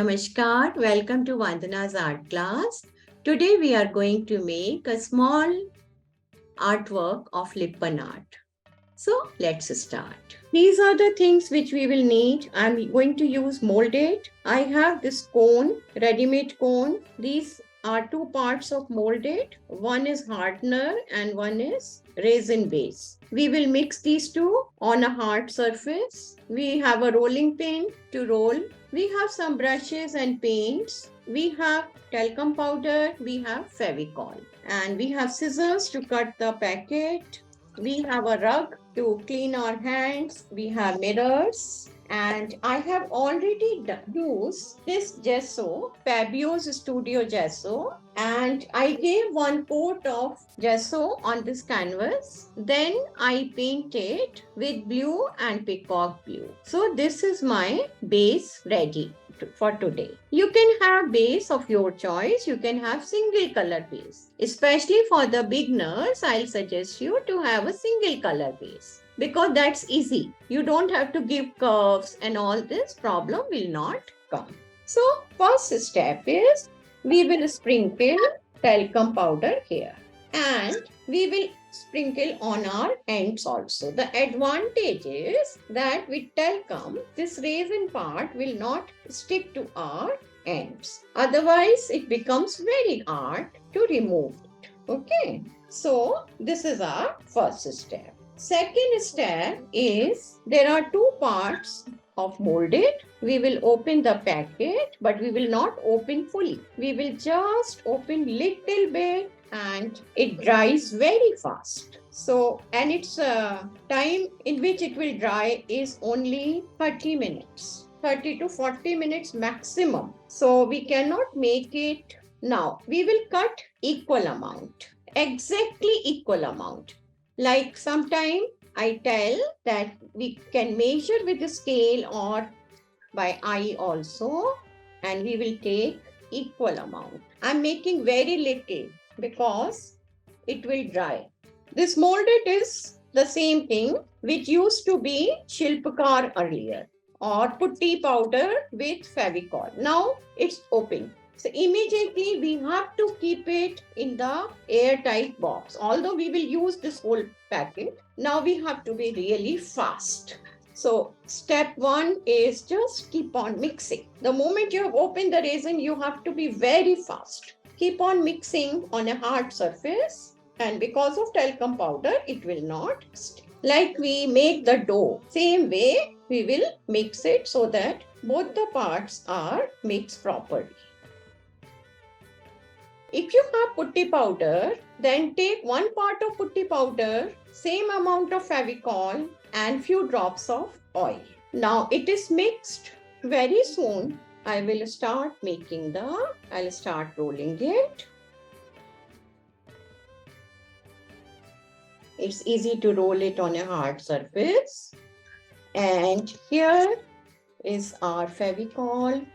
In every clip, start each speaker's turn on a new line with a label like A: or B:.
A: Namaskar, welcome to Vandana's art class. Today we are going to make a small artwork of Lippan art. So let's start. These are the things which we will need. I'm going to use molded. I have this cone, ready-made cone. These are two parts of molded. One is hardener and one is resin base. We will mix these two on a hard surface. We have a rolling pin to roll. We have some brushes and paints. We have talcum powder. We have Fevicol. And we have scissors to cut the packet. We have a rug to clean our hands. We have mirrors. And I have already used this gesso, Fabio's Studio Gesso. And I gave one coat of gesso on this canvas. Then I painted with blue and peacock blue. So this is my base ready for today. You can have base of your choice. You can have single color base. Especially for the beginners, I'll suggest you to have a single color base, because that's easy. You don't have to give curves and all this problem will not come. So first step is we will sprinkle talcum powder here and we will sprinkle on our ends also. The advantage is that with talcum, this resin part will not stick to our ends. Otherwise, it becomes very hard to remove it. Okay, so this is our first step. Second step is there are two parts of molded. We will open the packet, but we will not open fully. We will just open little bit and it dries very fast. So, and its time in which it will dry is only 30 minutes. 30 to 40 minutes maximum. So we cannot make it now. We will cut equal amount, exactly equal amount. Like sometime I tell that we can measure with the scale or by eye also, and we will take equal amount. I'm making very little because it will dry. This molded is the same thing which used to be Shilpkar earlier, or putty powder with Fevicol. Now it's open. So immediately we have to keep it in the airtight box. Although we will use this whole packet, now we have to be really fast. So step one is just keep on mixing. The moment you have opened the resin, you have to be very fast. Keep on mixing on a hard surface, and because of talcum powder, it will not stick. Like we make the dough, same way we will mix it so that both the parts are mixed properly. If you have putty powder, then take one part of putty powder, same amount of Fevicol and few drops of oil. Now it is mixed. Very soon I will start I'll start rolling it. It's easy to roll it on a hard surface. And here is our Fevicol.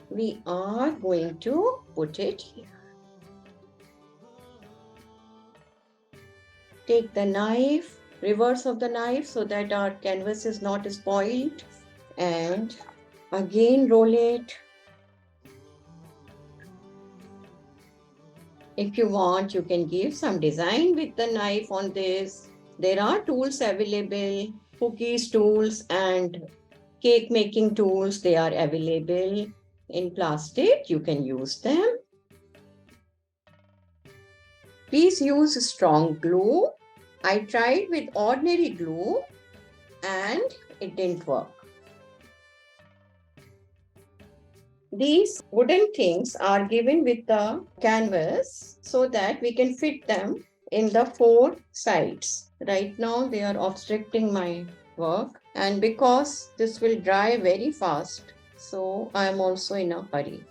A: We are going to put it here. Take the knife, reverse of the knife so that our canvas is not spoiled, and again roll it. If you want, you can give some design with the knife on this. There are tools available, cookies tools and cake making tools, they are available. In plastic, you can use them. Please use strong glue. I tried with ordinary glue and it didn't work. These wooden things are given with the canvas so that we can fit them in the four sides. Right now, they are obstructing my work, and because this will dry very fast, so I am also in a hurry.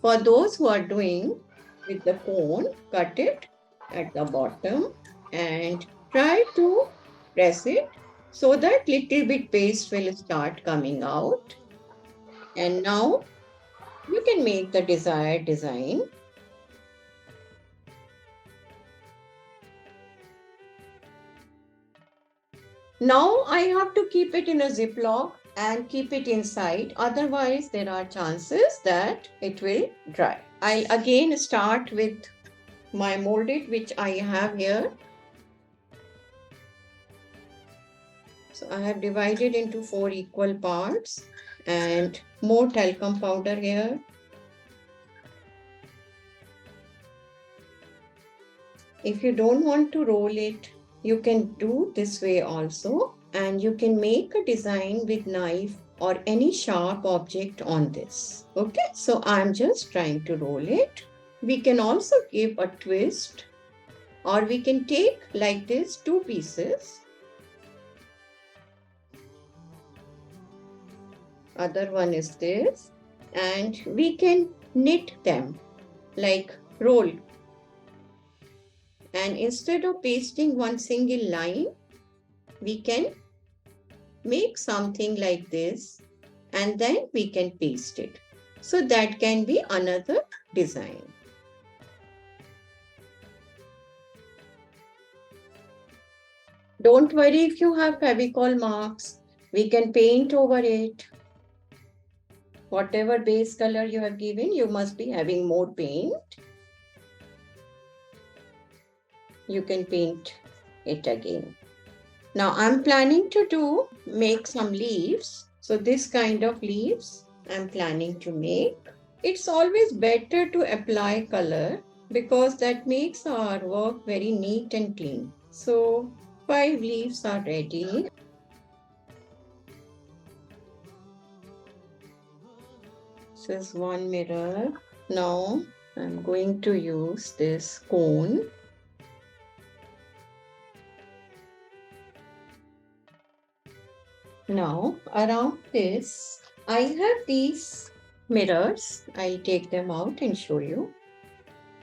A: For those who are doing with the cone, cut it at the bottom and try to press it so that little bit paste will start coming out. And now You can make the desired design. Now I have to keep it in a Ziploc and keep it inside. Otherwise, there are chances that it will dry. I'll again start with my molded, which I have here. So I have divided into 4 equal parts and more talcum powder here. If you don't want to roll it, you can do this way also, and you can make a design with knife or any sharp object on this. Okay, so I'm just trying to roll it. We can also give a twist, or we can take like this 2 pieces. Other one is this, and we can knit them like roll. And instead of pasting one single line, we can make something like this and then we can paste it. So that can be another design. Don't worry if you have Fevicol marks, we can paint over it. Whatever base color you have given, you must be having more paint. You can paint it again. Now I'm planning to make some leaves. So this kind of leaves I'm planning to make. It's always better to apply color because that makes our work very neat and clean. So 5 leaves are ready. This is one mirror. Now I'm going to use this cone. Now around this, I have these mirrors. I'll take them out and show you.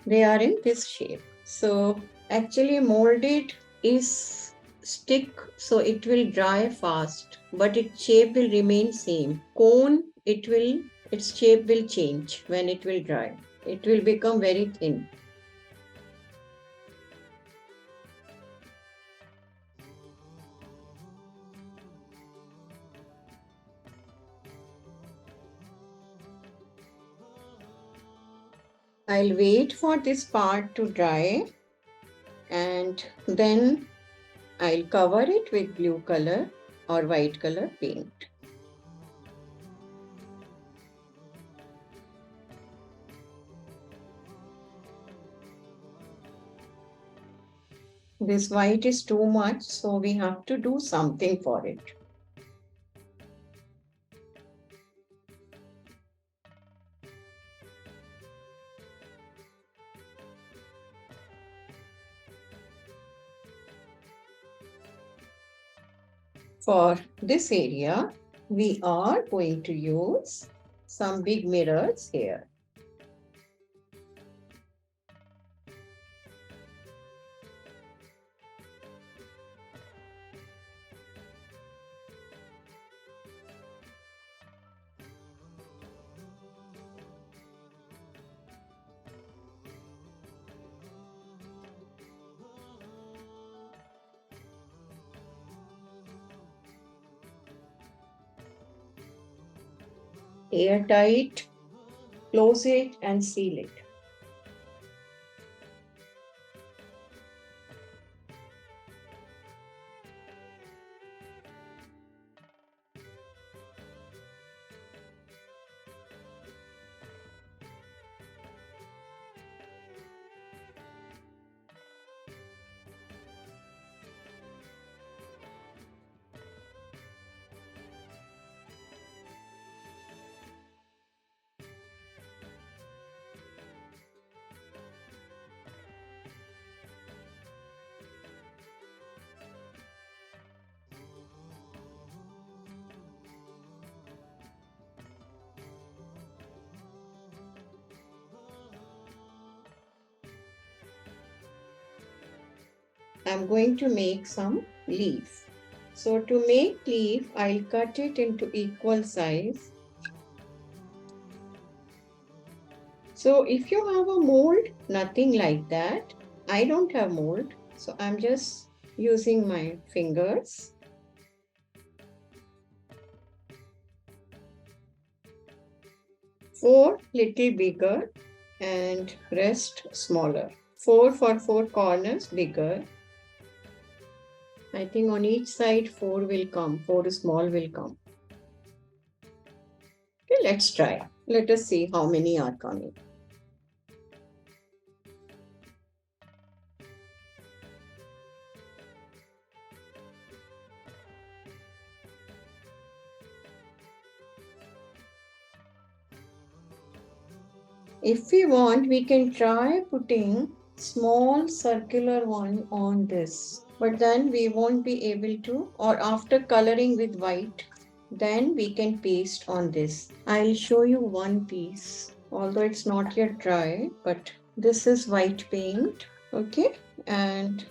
A: They are in this shape. So actually molded is stick, so it will dry fast, but its shape will remain same. Cone, its shape will change when it will dry. It will become very thin. I'll wait for this part to dry and then I'll cover it with blue color or white color paint. This white is too much, so we have to do something for it. For this area, we are going to use some big mirrors here. Airtight, close it and seal it. I'm going to make some leaf. So to make leaf, I'll cut it into equal size. So if you have a mold, nothing like that. I don't have mold, so I'm just using my fingers. Four little bigger and rest smaller. Four for four corners bigger. I think on each side four will come, four small will come. Okay, let's try. Let us see how many are coming. If we want, we can try putting small circular one on this, but then we won't be able to, or after coloring with white, then we can paste on this. I'll show you one piece, although it's not yet dry, but this is white paint, okay? And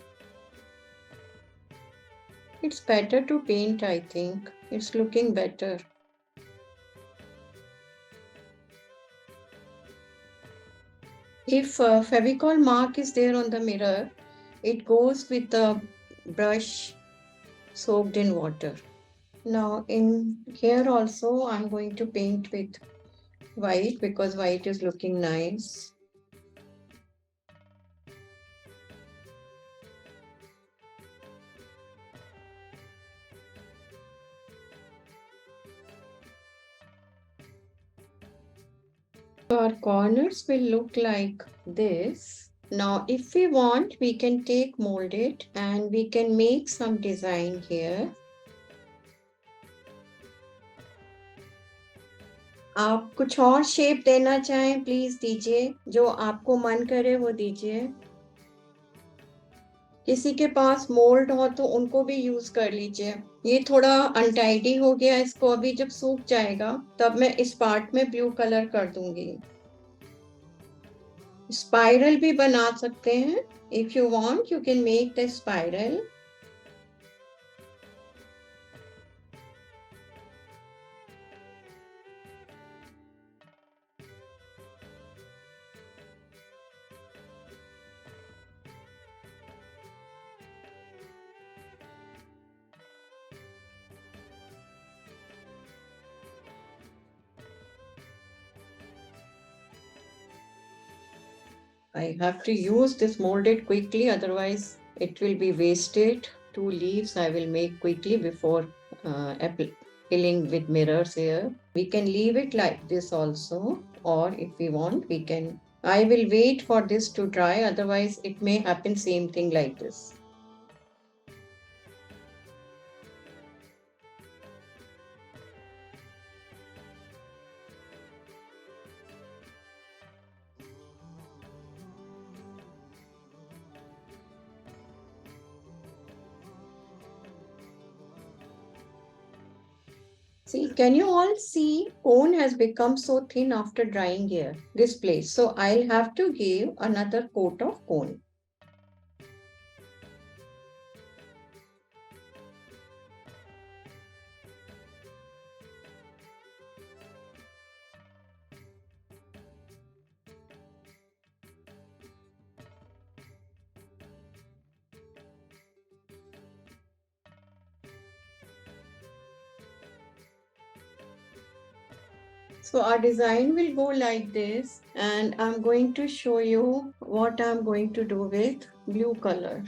A: it's better to paint, I think. It's looking better. If Fevicol mark is there on the mirror, it goes with the brush soaked in water. Now in here also I'm going to paint with white because white is looking nice. Our corners will look like this. Now if we want, we can take mold it and we can make some design here. आप कुछ और shape देना चाहें please दीजिए, जो आपको मन करे वो दीजिए. किसी के पास मोल्ड हो तो उनको भी यूज कर लीजिए. ये थोड़ा अनटाइडी हो गया, इसको अभी जब सूख जाएगा तब मैं इस पार्ट में ब्लू कलर कर दूंगी. स्पाइरल भी बना सकते हैं. If you want you can make the spiral. I have to use this molded quickly, otherwise it will be wasted. 2 leaves I will make quickly before filling with mirrors here. We can leave it like this also, or if we want, we can. I will wait for this to dry, otherwise it may happen same thing like this. See, can you all see cone has become so thin after drying here, this place. So I'll have to give another coat of cone. So our design will go like this, and I'm going to show you what I'm going to do with blue color.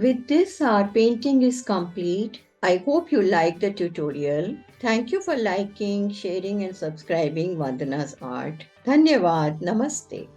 A: With this, our painting is complete. I hope you liked the tutorial. Thank you for liking, sharing and subscribing Vandana's art. Dhanyavad. Namaste.